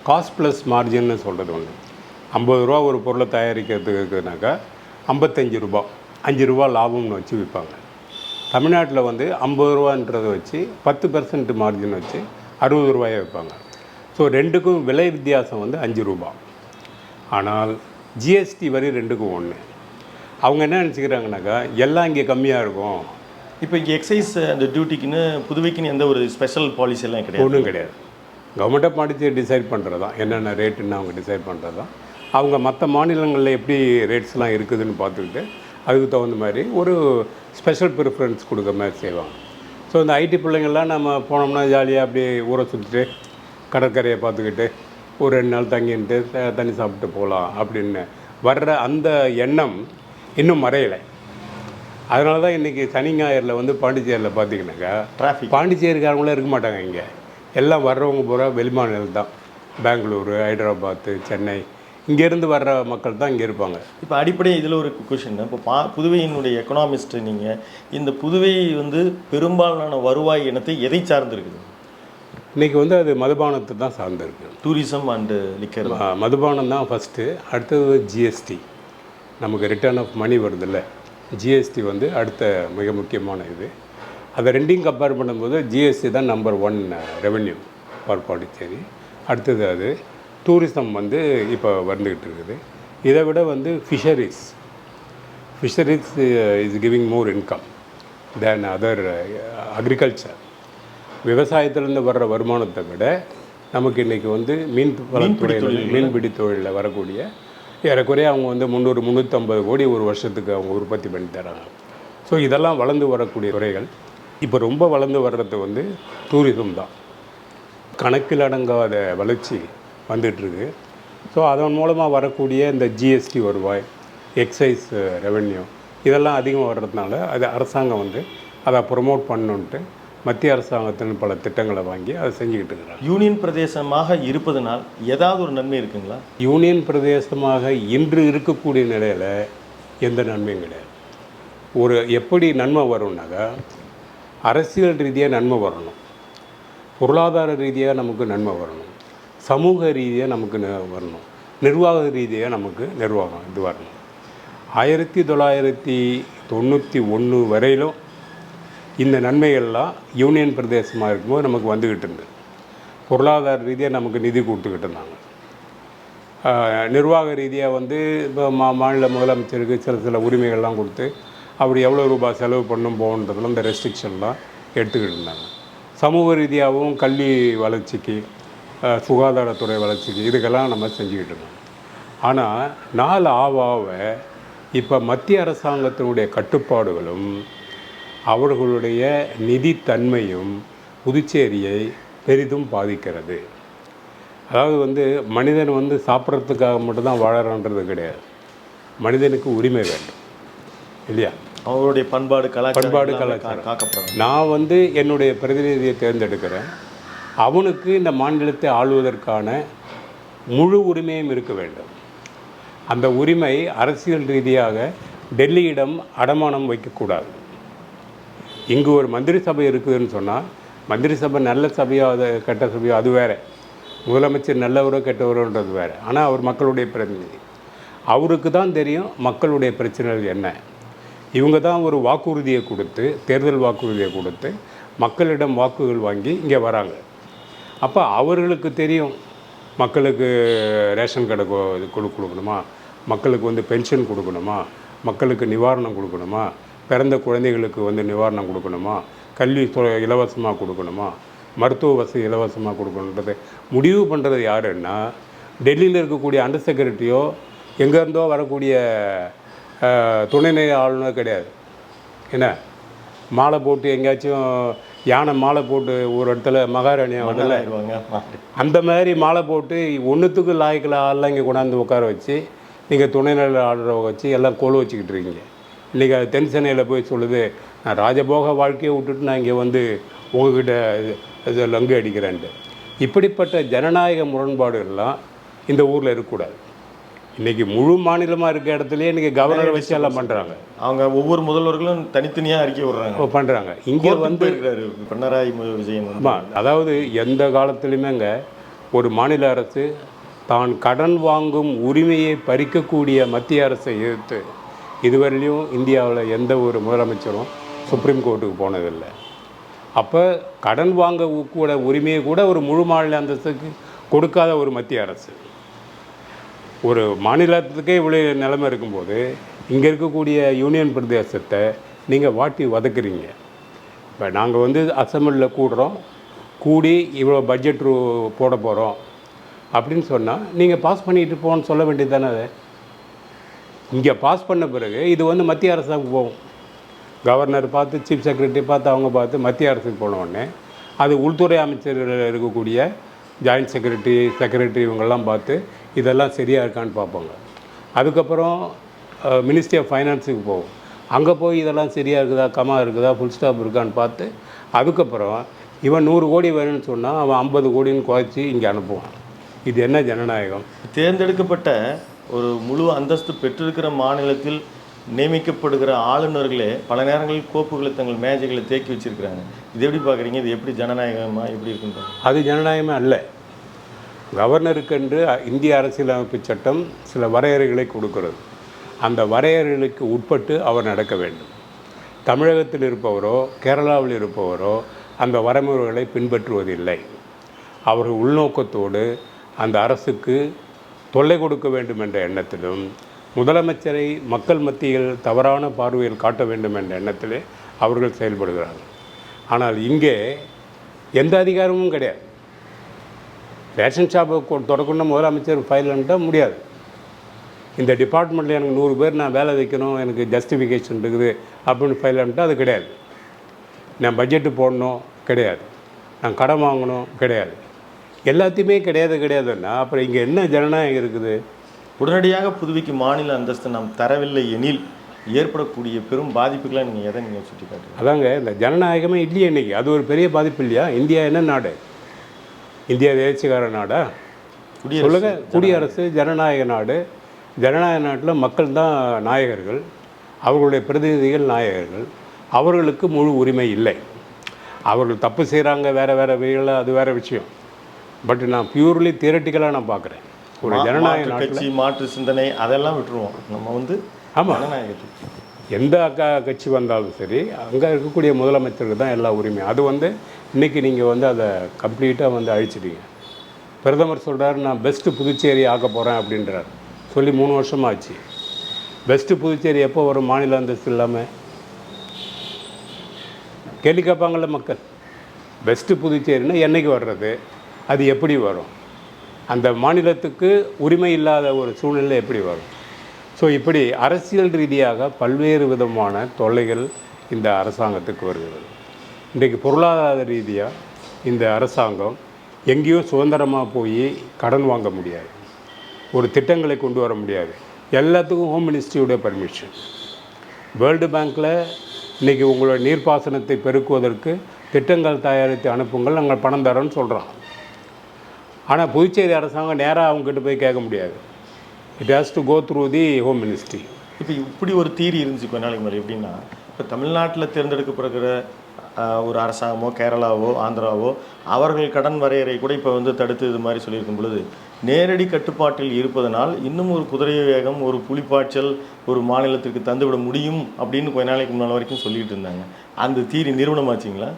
காஸ்ட் ப்ளஸ் மார்ஜின்னு சொல்கிறது ஒன்று. 50 ரூபா ஒரு பொருளை தயாரிக்கிறதுக்கு இருக்குதுனாக்கா 55 ரூபா, 5 ரூபா லாபம்னு வச்சு விற்பாங்க. தமிழ்நாட்டில் வந்து 50 ரூபான்றதை வச்சு 10% மார்ஜின் வச்சு 60 ரூபாயை வைப்பாங்க. ஸோ ரெண்டுக்கும் விலை வித்தியாசம் வந்து 5 ரூபா. ஆனால் ஜிஎஸ்டி வரி ரெண்டுக்கும் ஒன்று. அவங்க என்ன நினச்சிக்கிறாங்கனாக்கா எல்லாம் இங்கே கம்மியாக இருக்கும். இப்போ இங்கே எக்ஸைஸ் அந்த டியூட்டிக்குன்னு புதுவைக்குன்னு எந்த ஒரு ஸ்பெஷல் பாலிசி எல்லாம் கிடையாது? ஒன்றும் கிடையாது. கவர்மெண்ட் ஆஃப் பாண்டிச்சேரி டிசைட் பண்ணுறது தான், என்னென்ன ரேட்டுன்னு அவங்க டிசைட் பண்ணுறது தான். அவங்க மற்ற மாநிலங்களில் எப்படி ரேட்ஸ்லாம் இருக்குதுன்னு பார்த்துக்கிட்டு அதுக்கு தகுந்த மாதிரி ஒரு ஸ்பெஷல் ப்ரிஃபரன்ஸ் கொடுக்குற மாதிரி செய்வாங்க. ஸோ இந்த ஐடி பிள்ளைங்கள்லாம் நம்ம போனோம்னா ஜாலியாக அப்படியே ஊரை சுற்றிட்டு கடற்கரையை பார்த்துக்கிட்டு ஒரு 2 நாள் தங்கிட்டு தண்ணி சாப்பிட்டு போகலாம் அப்படின்னு வர்ற அந்த எண்ணம் இன்னும் மறையலை. அதனால தான் இன்றைக்கி சனி ஞாயிறில் வந்து பாண்டிச்சேரியில் பார்த்திங்கனாக்கா டிராஃபிக், பாண்டிச்சேரிக்காரங்களே இருக்க மாட்டாங்க. இங்கே எல்லாம் வர்றவங்க பூரா வெளிமாநிலம் தான், பெங்களூரு, ஹைதராபாத்து, சென்னை, இங்கேருந்து வர்ற மக்கள் தான் இங்கே இருப்பாங்க. இப்போ அடிப்படை இதில் ஒரு கொஷின், இப்போ புதுவையினுடைய எக்கனாமிஸ்ட் நீங்கள், இந்த புதுவை வந்து பெரும்பாலான வருவாய் இனத்தை எதை சார்ந்து இருக்குது? இன்றைக்கி வந்து அது மதுபானத்தை தான் சார்ந்திருக்கு. டூரிசம் அண்டு லிக்கர், மதுபானம் தான் ஃபஸ்ட்டு, அடுத்தது ஜிஎஸ்டி. நமக்கு ரிட்டர்ன் ஆஃப் மணி வருதில்ல, ஜிஎஸ்டி வந்து அடுத்த மிக முக்கியமான இது. அதை ரெண்டையும் கம்பேர் பண்ணும்போது ஜிஎஸ்டி தான் நம்பர் 1 ரெவென்யூ ஃபார் பாண்டிச்சேரி. அடுத்தது அது டூரிசம் வந்து இப்போ வந்துக்கிட்டு இருக்குது. இதை விட வந்து fisheries is giving more income than other agriculture. விவசாயத்திலேருந்து வர்ற வருமானத்தை விட நமக்கு இன்றைக்கி வந்து மீன்பிடி தொழிலில் வரக்கூடிய ஏறக்குறைய அவங்க வந்து 300-350 கோடி ஒரு வருஷத்துக்கு அவங்க உற்பத்தி பண்ணி தராங்க. ஸோ இதெல்லாம் வளர்ந்து வரக்கூடிய துறைகள். இப்போ ரொம்ப வளர்ந்து வர்றது வந்து டூரிசம் தான். கணக்கில் அடங்காத வளர்ச்சி வந்துட்டுருக்கு. ஸோ அதன் மூலமாக வரக்கூடிய இந்த ஜிஎஸ்டி வருவாய், எக்ஸைஸ் ரெவென்யூ இதெல்லாம் அதிகம் வர்றதுனால அது அரசாங்கம் வந்து அதை ப்ரொமோட் பண்ணணுன்ட்டு மத்திய அரசாங்கத்தின் பல திட்டங்களை வாங்கி அதை செஞ்சுக்கிட்டு இருக்கிறாங்க. யூனியன் பிரதேசமாக இருப்பதனால் ஏதாவது ஒரு நன்மை இருக்குங்களா? யூனியன் பிரதேசமாக இன்று இருக்கக்கூடிய நிலையில் எந்த நன்மையும் கிடையாது. ஒரு எப்படி நன்மை வரும்னாக்கா, அரசியல் ரீதியாக நன்மை வரணும், பொருளாதார ரீதியாக நமக்கு நன்மை வரணும், சமூக ரீதியாக நமக்கு வரணும், நிர்வாக ரீதியாக நமக்கு நிர்வாகம் இது வரணும். 1991 வரையிலும் இந்த நன்மைகள்லாம் யூனியன் பிரதேசமாக இருக்கும்போது நமக்கு வந்துக்கிட்டு இருந்தது. பொருளாதார ரீதியாக நமக்கு நிதி கொடுத்துக்கிட்டு இருந்தாங்க. நிர்வாக ரீதியாக வந்து இப்போ மாநில முதலமைச்சருக்கு சில உரிமைகள்லாம் கொடுத்து அப்படி எவ்வளோ ரூபாய் செலவு பண்ணும் போகன்றதுல இந்த ரெஸ்ட்ரிக்ஷன்லாம் எடுத்துக்கிட்டு இருந்தாங்க. சமூக ரீதியாகவும் கல்வி வளர்ச்சிக்கு, சுகாதாரத்துறை வளர்ச்சிக்கு இதுக்கெல்லாம் நம்ம செஞ்சுக்கிட்டு இருந்தோம். ஆனால் நாள் ஆவாக இப்போ மத்திய அரசாங்கத்தினுடைய கட்டுப்பாடுகளும் அவர்களுடைய நிதித்தன்மையும் புதுச்சேரியை பெரிதும் பாதிக்கிறது. அதாவது வந்து மனிதன் வந்து சாப்பிட்றதுக்காக மட்டும்தான் வாழறான்றது கிடையாது, மனிதனுக்கு உரிமை வேண்டும் இல்லையா? அவருடைய பண்பாடு கலாச்சாரம் காக்கப்படும். நான் வந்து என்னுடைய பிரதிநிதியை தேர்ந்தெடுக்கிறேன், அவனுக்கு இந்த மாநிலத்தை ஆளுவதற்கான முழு உரிமையும் இருக்க வேண்டும். அந்த உரிமை அரசியல் ரீதியாக டெல்லியிடம் அடமானம் வைக்கக்கூடாது. இங்கு ஒரு மந்திரி சபை இருக்குதுன்னு சொன்னால் மந்திரி சபை நல்ல சபையோ அது கெட்ட சபையோ அது வேறு, முதலமைச்சர் நல்லவரோ கெட்டவரோன்றது வேறு. ஆனால் அவர் மக்களுடைய பிரதிநிதி, அவருக்கு தான் தெரியும் மக்களுடைய பிரச்சனைகள் என்ன. இவங்க தான் ஒரு வாக்குறுதியை கொடுத்து, தேர்தல் வாக்குறுதியை கொடுத்து மக்களிடம் வாக்குகள் வாங்கி இங்கே வராங்க. அப்போ அவர்களுக்கு தெரியும் மக்களுக்கு ரேஷன் கடை கொடுக்கணுமா, மக்களுக்கு வந்து பென்ஷன் கொடுக்கணுமா, மக்களுக்கு நிவாரணம் கொடுக்கணுமா, பிறந்த குழந்தைகளுக்கு வந்து நிவாரணம் கொடுக்கணுமா, கல்வி இலவசமாக கொடுக்கணுமா, மருத்துவ வசதி இலவசமாக கொடுக்கணுன்றது முடிவு பண்ணுறது யாருன்னா டெல்லியில் இருக்கக்கூடிய அண்டர் செக்ரட்டரியோ எங்கேருந்தோ வரக்கூடிய துணைநிலை ஆளுநர் கிடையாது. என்ன மாலை போட்டு எங்கேயாச்சும் யானை மாலை போட்டு ஒரு இடத்துல மகாராணியாக வரல, அந்த மாதிரி மாலை போட்டு ஒன்றுத்துக்கு லாய்க்கில் ஆள்லாம் இங்கே கொண்டாந்து உட்கார வச்சு நீங்கள் துணைநிலை ஆளுநரை வச்சு எல்லாம் கோல் வச்சுக்கிட்டு இருக்கீங்க. இன்றைக்கி அது தென் சென்னையில் போய் சொல்லுது, நான் ராஜபோக வாழ்க்கையை விட்டுட்டு நான் இங்கே வந்து உங்ககிட்ட இது லங்கு அடிக்கிறேன்ட்டு. இப்படிப்பட்ட ஜனநாயக முரண்பாடுகள்லாம் இந்த ஊரில் இருக்கக்கூடாது. இன்றைக்கி முழு மாநிலமாக இருக்க இடத்துலையே இன்றைக்கி கவர்னரை வச்சு எல்லாம் பண்ணுறாங்க. அவங்க ஒவ்வொரு முதல்வர்களும் தனித்தனியாக அறிக்கை விடுறாங்க, பண்ணுறாங்க. இங்கே வந்து பினராயி விஜயன் அதாவது எந்த காலத்துலையுமேங்க ஒரு மாநில அரசு தான் கடன் வாங்கும் உரிமையை பறிக்கக்கூடிய மத்திய அரசை எதிர்த்து இதுவரையிலையும் இந்தியாவில் எந்த ஒரு முதலமைச்சரும் சுப்ரீம் கோர்ட்டுக்கு போனதில்லை. அப்போ கடன் வாங்க கூட உரிமையை கூட ஒரு முழு மாநில அந்தஸ்துக்கு கொடுக்காத ஒரு மத்திய அரசு, ஒரு மாநிலத்துக்கே இவ்வளோ நிலைமை இருக்கும்போது இங்கே இருக்கக்கூடிய யூனியன் பிரதேசத்தை நீங்கள் வாட்டி வதக்குறீங்க. இப்போ நாங்கள் வந்து அசம்பிளியில் கூடி இவ்வளோ பட்ஜெட் போட போகிறோம் அப்படின்னு சொன்னால் நீங்கள் பாஸ் பண்ணிட்டு போகணும்னு சொல்ல வேண்டியது தானே. அதை இங்கே பாஸ் பண்ண பிறகு இது வந்து மத்திய அரசாவுக்கு போகும். கவர்னர் பார்த்து, சீஃப் செக்ரட்டரி பார்த்து, அவங்க பார்த்து மத்திய அரசுக்கு போன உடனே அது உள்துறை அமைச்சர்கள் இருக்கக்கூடிய ஜாயின்ட் செக்ரட்டரி இவங்கெல்லாம் பார்த்து இதெல்லாம் சரியாக இருக்கான்னு பார்ப்பாங்க. அதுக்கப்புறம் மினிஸ்ட்ரி ஆஃப் ஃபைனான்ஸுக்கு போகும். அங்கே போய் இதெல்லாம் சரியாக இருக்குதா, கமா இருக்குதா, ஃபுல் ஸ்டாப் இருக்கான்னு பார்த்து அதுக்கப்புறம் இவன் 100 கோடி வேணும்னு சொன்னால் அவன் 50 கோடின்னு குறைச்சி இங்கே அனுப்புவான். இது என்ன ஜனநாயகம்? தேர்ந்தெடுக்கப்பட்ட ஒரு முழு அந்தஸ்து பெற்றிருக்கிற மாநிலத்தில் நியமிக்கப்படுகிற ஆளுநர்களே பல நேரங்களில் கோப்புகளை தங்கள் மேஜைகளை தேக்கி வச்சிருக்கிறாங்க. இது எப்படி பார்க்குறீங்க? இது எப்படி ஜனநாயகமாக எப்படி இருக்குன்னு? அது ஜனநாயகமே அல்ல. கவர்னருக்கென்று இந்திய அரசியலமைப்பு சட்டம் சில வரையறைகளை கொடுக்கிறது. அந்த வரையறைகளுக்கு உட்பட்டு அவர் நடக்க வேண்டும். தமிழகத்தில் இருப்பவரோ கேரளாவில் இருப்பவரோ அந்த வரைமுறைகளை பின்பற்றுவதில்லை. அவர்கள் உள்நோக்கத்தோடு அந்த அரசுக்கு தொல்லை கொடுக்க வேண்டும் என்ற எண்ணத்திலும், முதலமைச்சரை மக்கள் மத்தியில் தவறான பார்வையில் காட்ட வேண்டும் என்ற எண்ணத்திலே அவர்கள் செயல்படுகிறார்கள். ஆனால் இங்கே எந்த அதிகாரமும் கிடையாது. ரேஷன் ஷாப்பை தொடக்கணும் முதலமைச்சர் ஃபைல் அனுப்பிட்டால் முடியாது. இந்த டிபார்ட்மெண்ட்டில் எனக்கு 100 பேர் நான் வேலை வைக்கணும், எனக்கு ஜஸ்டிஃபிகேஷன் இருக்குது அப்படின்னு ஃபைல் அனுப்பிட்டால் அது கிடையாது. நான் பட்ஜெட்டு போடணும் கிடையாது, நான் கடன் வாங்கணும் கிடையாது, எல்லாத்தையுமே கிடையாதுன்னா அப்புறம் இங்கே என்ன ஜனநாயகம் இருக்குது? உடனடியாக புதுவைக்கு மாநில அந்தஸ்து நாம் தரவில்லை எனில் ஏற்படக்கூடிய பெரும் பாதிப்புகளை நீங்கள் சுட்டி காட்டுறீங்க. அதாங்க இந்த ஜனநாயகமே இல்லையே இன்றைக்கி. அது ஒரு பெரிய பாதிப்பு இல்லையா? இந்தியா என்ன நாடு? இந்தியா தேசியக்கார நாடா? சொல்லுங்க. குடியரசு, ஜனநாயக நாடு. ஜனநாயக நாட்டில் மக்கள் தான் நாயகர்கள், அவர்களுடைய பிரதிநிதிகள் நாயகர்கள். அவர்களுக்கு முழு உரிமை இல்லை. அவர்கள் தப்பு செய்கிறாங்க வேறு வகையில், அது வேறு விஷயம். பட் நான் பியூர்லி தியரட்டிக்கலாக நான் பார்க்குறேன். ஒரு ஜனநாயக கட்சி மாற்று சிந்தனை அதெல்லாம் விட்டுருவோம் நம்ம வந்து. ஆமாம், ஜனநாயகத்துக்கு எந்த கட்சி வந்தாலும் சரி அங்கே இருக்கக்கூடிய முதலமைச்சருக்கு தான் எல்லா உரிமையும். அது வந்து இன்றைக்கி நீங்கள் வந்து அதை கம்ப்ளீட்டாக வந்து அழிச்சிட்டீங்க. பிரதமர் சொல்கிறார் நான் பெஸ்ட்டு புதுச்சேரி ஆக்க போகிறேன் அப்படின்றார். சொல்லி 3 வருஷமாக ஆச்சு. பெஸ்ட்டு புதுச்சேரி எப்போ வரும்? மாநில அந்தஸ்து இல்லாமல் கேள்வி கேட்பாங்கள்ல மக்கள். பெஸ்ட்டு புதுச்சேரின்னா என்றைக்கு வர்றது? அது எப்படி வரும்? அந்த மாநிலத்துக்கு உரிமை இல்லாத ஒரு சூழ்நிலை எப்படி வரும்? ஸோ இப்படி அரசியல் ரீதியாக பல்வேறு விதமான தொல்லைகள் இந்த அரசாங்கத்துக்கு வருகிறது. இன்றைக்கு பொருளாதார ரீதியாக இந்த அரசாங்கம் எங்கேயும் சுதந்திரமாக போய் கடன் வாங்க முடியாது, ஒரு திட்டங்களை கொண்டு வர முடியாது. எல்லாத்துக்கும் ஹோம் மினிஸ்ட்ரியோட பர்மிஷன். வேர்ல்டு பேங்க்கில் இன்றைக்கி உங்களோட நீர்ப்பாசனத்தை பெருக்குவதற்கு திட்டங்கள் தயாரித்து அனுப்புங்கள், நாங்கள் பணம் தரோன்னு சொல்கிறோம். ஆனால் புதுச்சேரி அரசாங்கம் நேராக அவங்ககிட்ட போய் கேட்க முடியாது. It has to go through the home ministry. இப்போ இப்படி ஒரு தீரி இருந்துச்சு கொஞ்ச நாளைக்கு மேலே. எப்படின்னா இப்போ தமிழ்நாட்டில் தேர்ந்தெடுக்கப்படுகிற ஒரு அரசாங்கமோ கேரளாவோ ஆந்திராவோ அவர்கள் கடன் வரையறை கூட இப்போ வந்து தடுத்து இது மாதிரி சொல்லியிருக்கும் பொழுது நேரடி கட்டுப்பாட்டில் இருப்பதனால் இன்னும் ஒரு குதிரை வேகம் ஒரு புலிப்பாய்ச்சல் ஒரு மாநிலத்திற்கு தந்துவிட முடியும் அப்படின்னு கொஞ்ச நாளைக்கு முன்னால் வரைக்கும் சொல்லிட்டு இருந்தாங்க. அந்த தீரி நிறுவனமாச்சிங்களா?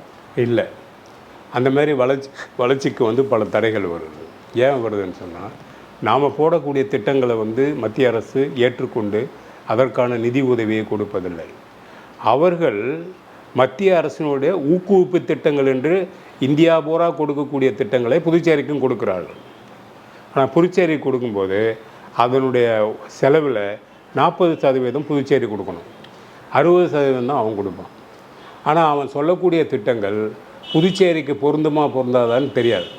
இல்லை, அந்த மாதிரி வளர்ச்சிக்கு வந்து பல தடைகள் வருது. ஏன் வருதுன்னு சொன்னால், நாம் போடக்கூடிய திட்டங்களை வந்து மத்திய அரசு ஏற்றுக்கொண்டு அதற்கான நிதி உதவியை கொடுப்பதில்லை. அவர்கள் மத்திய அரசினுடைய ஊக்குவிப்பு திட்டங்கள் என்று இந்தியா பூரா கொடுக்கக்கூடிய திட்டங்களை புதுச்சேரிக்கும் கொடுக்குறார்கள். ஆனால் புதுச்சேரி கொடுக்கும்போது அதனுடைய செலவில் 40% புதுச்சேரி கொடுக்கணும், 60% தான் அவன் கொடுப்பான். ஆனால் அவன் சொல்லக்கூடிய திட்டங்கள் புதுச்சேரிக்கு பொருந்துமா பொருந்தாதான்னு தெரியாது.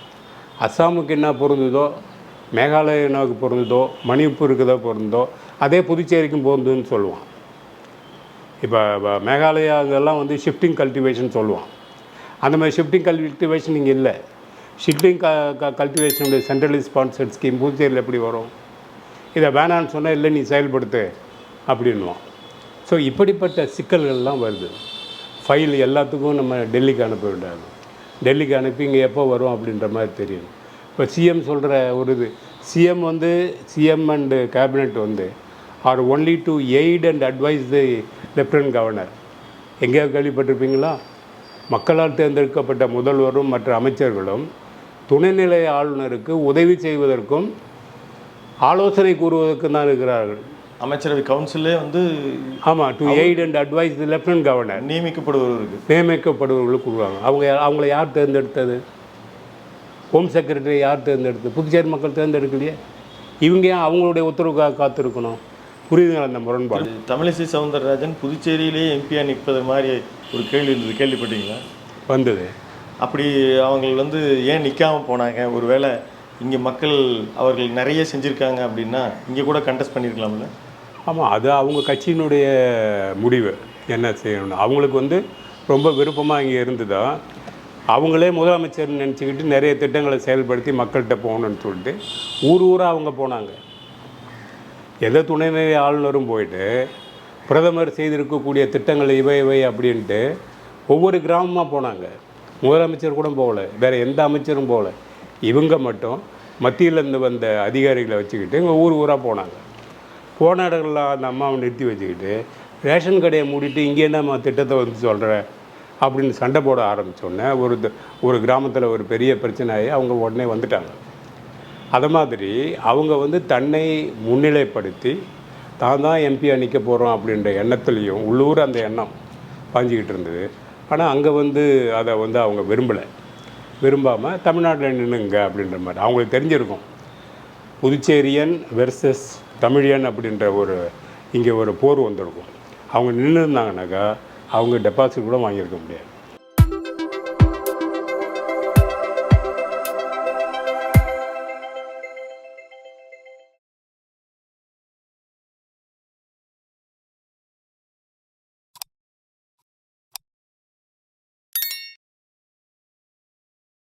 அஸ்ஸாமுக்கு என்ன பொருந்துதோ, மேகாலயாவுக்கு பொருந்துதோ, மணிப்பூருக்கு தான் பொருந்தோ அதே புதுச்சேரிக்கும் பொருந்துன்னு சொல்லுவான். இப்போ மேகாலயாங்கெல்லாம் வந்து ஷிஃப்டிங் கல்டிவேஷன் சொல்லுவான். அந்த மாதிரி ஷிஃப்டிங் கல்டிவேஷன் இங்கே இல்லை. ஷிஃப்டிங் கல்டிவேஷனுடைய சென்ட்ரலி ஸ்பான்சர்ட் ஸ்கீம் புதுச்சேரியில் எப்படி வரும்? இதை வேணான்னு சொன்னால் இல்லை நீ செயல்படுத்து அப்படின்வான். ஸோ இப்படிப்பட்ட சிக்கல்கள்லாம் வருது. ஃபைல் எல்லாத்துக்கும் நம்ம டெல்லிக்கு அனுப்ப விடாது. டெல்லிக்கு அனுப்பி இங்கே எப்போ வரும் அப்படின்ற மாதிரி தெரியும். இப்போ சிஎம் சொல்கிற ஒரு இது, சிஎம் அண்டு கேபினெட் வந்து R only to aid and advise the lieutenant governor. எங்கேயாவது கேள்விப்பட்டிருப்பீங்களா? மக்களால் தேர்ந்தெடுக்கப்பட்ட முதல்வரும் மற்ற அமைச்சர்களும் துணைநிலை ஆளுநருக்கு உதவி செய்வதற்கும் ஆலோசனை கூறுவதற்கும் தான் இருக்கிறார்கள். அமைச்சரவை கவுன்சிலே வந்து ஆமாம், to aid and advise the lieutenant governor நியமிக்கப்படுபவர்களுக்கு கூறுவாங்க. அவங்கள யார் தேர்ந்தெடுத்தது? ஹோம் செக்ரட்டரி யார் தேர்ந்தெடுத்தது? புதுச்சேரி மக்கள் தேர்ந்தெடுக்கலையே. இவங்க ஏன் அவங்களுடைய உத்தரவுக்காக காத்திருக்கணும்? புரியுதுங்களா அந்த முரண்பாடு? தமிழிசை சவுந்தரராஜன் புதுச்சேரியிலேயே எம்பியாக நிற்பது மாதிரி ஒரு கேள்வி இருந்தது, கேள்விப்பட்டீங்களா? வந்தது. அப்படி அவங்க வந்து ஏன் நிற்காமல் போனாங்க? ஒருவேளை இங்கே மக்கள் அவர்கள் நிறைய செஞ்சுருக்காங்க அப்படின்னா இங்கே கூட கண்டெஸ்ட் பண்ணியிருக்கலாம்ல? ஆமாம், அது அவங்க கட்சியினுடைய முடிவு என்ன செய்யணும். அவங்களுக்கு வந்து ரொம்ப விருப்பமாக இங்கே இருந்ததா, அவங்களே முதலமைச்சர்னு நினச்சிக்கிட்டு நிறைய திட்டங்களை செயல்படுத்தி மக்கள்கிட்ட போகணுன்னு சொல்லிட்டு ஊராக அவங்க போனாங்க. எந்த துணைநிலை ஆளுநரும் போயிட்டு பிரதமர் செய்திருக்கக்கூடிய திட்டங்கள் இவை அப்படின்ட்டு ஒவ்வொரு கிராமமாக போனாங்க. முதலமைச்சர் கூட போகல, வேறு எந்த அமைச்சரும் போகல. இவங்க மட்டும் மத்தியிலேருந்து வந்த அதிகாரிகளை வச்சுக்கிட்டு இங்கே ஊராக போனாங்க. போன இடங்கள்லாம் அந்த அம்மாவை நிறுத்தி வச்சுக்கிட்டு ரேஷன் கடையை மூடிட்டு இங்கே என்ன திட்டத்தை வந்து சொல்கிற அப்படின்னு சண்டை போட ஆரம்பித்தோடனே ஒரு கிராமத்தில் ஒரு பெரிய பிரச்சனையாகி அவங்க உடனே வந்துட்டாங்க. அது மாதிரி அவங்க வந்து தன்னை முன்னிலைப்படுத்தி தான் எம்பியாக நிற்க போகிறோம் அப்படின்ற எண்ணத்துலேயும் உள்ளூர் அந்த எண்ணம் பாஞ்சிக்கிட்டு இருந்தது. ஆனால் அங்கே வந்து அதை வந்து அவங்க விரும்பாமல் தமிழ்நாட்டில் நின்றுங்க அப்படின்ற மாதிரி அவங்களுக்கு தெரிஞ்சிருக்கும். புதுச்சேரியன் வெர்சஸ் தமிழியன் அப்படின்ற இங்கே ஒரு போர் வந்திருக்கும். அவங்க நின்று இருந்தாங்கனாக்கா அவங்க டெபாசிட் கூட வாங்கியிருக்க முடியாது.